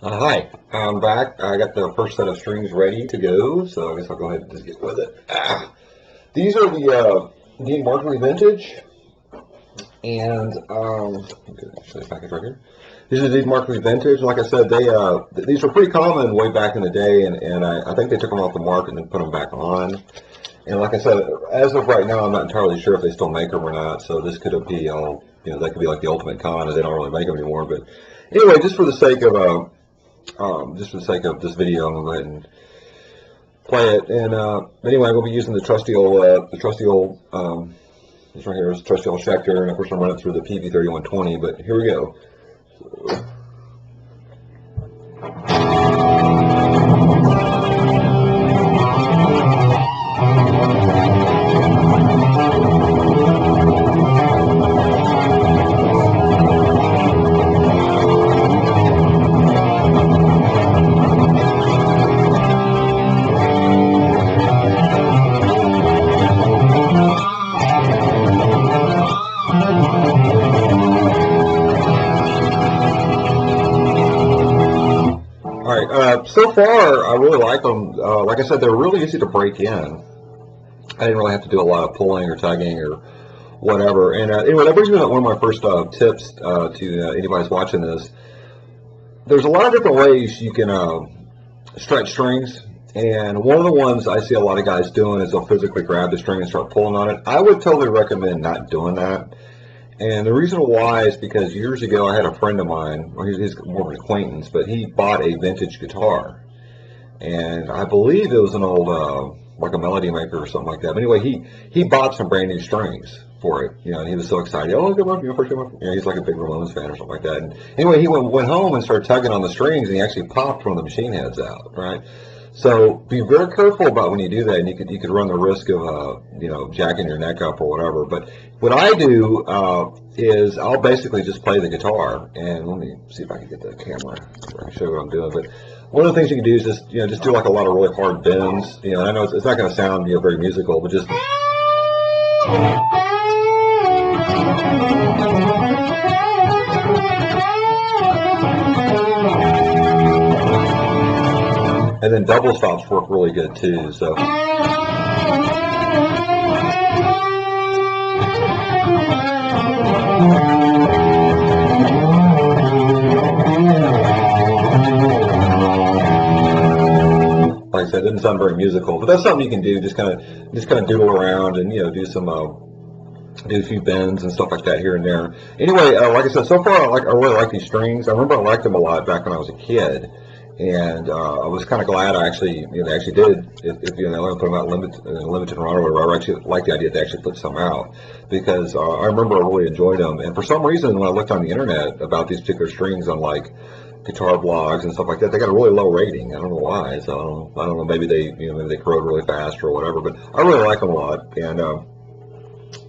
Hi, I'm back. I got the first set of strings ready to go, so I guess I'll go ahead and just get with it. These are the Dean Markley Vintage, and show the package right here. These are the Dean Markley Vintage. Like I said, these were pretty common way back in the day, and I think they took them off the market and then put them back on. And like I said, as of right now, I'm not entirely sure if they still make them or not. So this could be all, that could be like the ultimate con, and they don't really make them anymore. But anyway, just for the sake of this video, I'm gonna go ahead and play it. And anyway, we'll be using the trusty old, this right here is trusty old Schecter, and of course I'm running through the PV3120. But here we go. So far, I really like them. Like I said, they're really easy to break in. I didn't really have to do a lot of pulling or tugging or whatever. And anyway, that brings me to one of my first tips to anybody who's watching this. There's a lot of different ways you can stretch strings. And one of the ones I see a lot of guys doing is they'll physically grab the string and start pulling on it. I would totally recommend not doing that. And the reason why is because years ago I had a friend of mine, well, he's more of an acquaintance, but he bought a vintage guitar. And I believe it was an old, like a Melody Maker or something like that. But anyway, he bought some brand new strings for it, and he was so excited. Oh, look at my, first time, he's like a big Ramones fan or something like that. And anyway, he went home and started tugging on the strings, and he actually popped one of the machine heads out, right? So be very careful about when you do that, and you could run the risk of jacking your neck up or whatever. But what I do is I'll basically just play the guitar, and let me see if I can get the camera so I can show you what I'm doing. But one of the things you can do is just do like a lot of really hard bends. And I know it's not going to sound very musical, but just and then double stops work really good too. So. Like I said, it didn't sound very musical, but that's something you can do. Just kind of doodle around and do some do a few bends and stuff like that here and there. Anyway, like I said, so far I really like these strings. I remember I liked them a lot back when I was a kid. And I was kind of glad I actually, they actually did. If they only put them out limited run or whatever, I actually like the idea that they actually put some out because I remember I really enjoyed them. And for some reason, when I looked on the internet about these particular strings on like guitar blogs and stuff like that, they got a really low rating. I don't know why. So I don't know. Maybe they corrode really fast or whatever. But I really like them a lot. And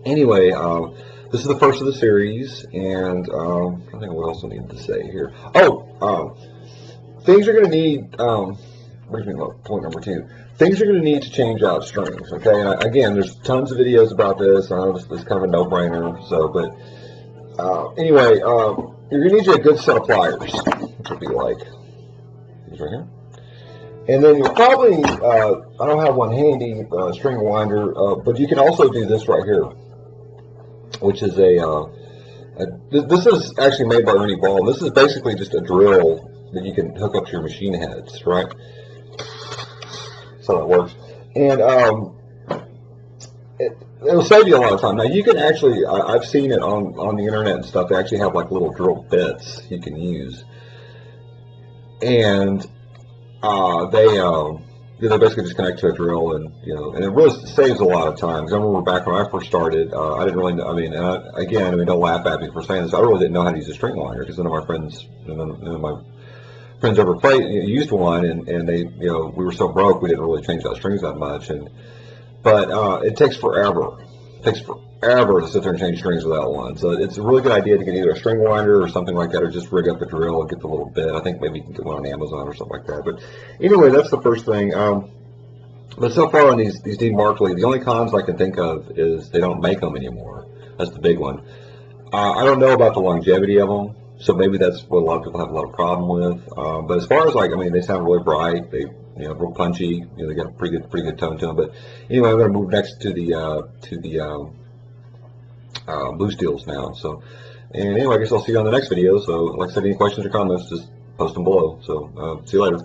anyway, this is the first of the series. And I think what else I need to say here. Things you're going to need, brings me to point number 2. Things you're going to need to change out strings, okay? And again, there's tons of videos about this. I know this is kind of a no-brainer, but anyway, you're going to need a good set of pliers, which would be like these right here. And then you'll probably, I don't have one handy, string winder, but you can also do this right here, which is this is actually made by Ernie Ball. This is basically just a drill that you can hook up to your machine heads, right? So that works. And it'll save you a lot of time. Now you can actually, I've seen it on the internet and stuff, they actually have like little drill bits you can use. And they basically just connect to a drill, and and it really saves a lot of time. Because I remember back when I first started, I didn't really know. Don't laugh at me for saying this. I really didn't know how to use a string winder because none of my friends, ever used one, and they, we were so broke we didn't really change out strings that much. But it takes forever. It takes forever to sit there and change strings without one. So it's a really good idea to get either a string winder or something like that, or just rig up a drill and get the little bit. I think maybe you can get one on Amazon or something like that. But anyway, that's the first thing. But so far on these Dean Markley, the only cons I can think of is they don't make them anymore. That's the big one. I don't know about the longevity of them. So maybe that's what a lot of people have a lot of problem with. But as far as like, I mean, they sound really bright. They, real punchy. They got a pretty good tone to them. But anyway, I'm going to move next to the blue steels now. So, and anyway, I guess I'll see you on the next video. So, like I said, any questions or comments, just post them below. So, see you later.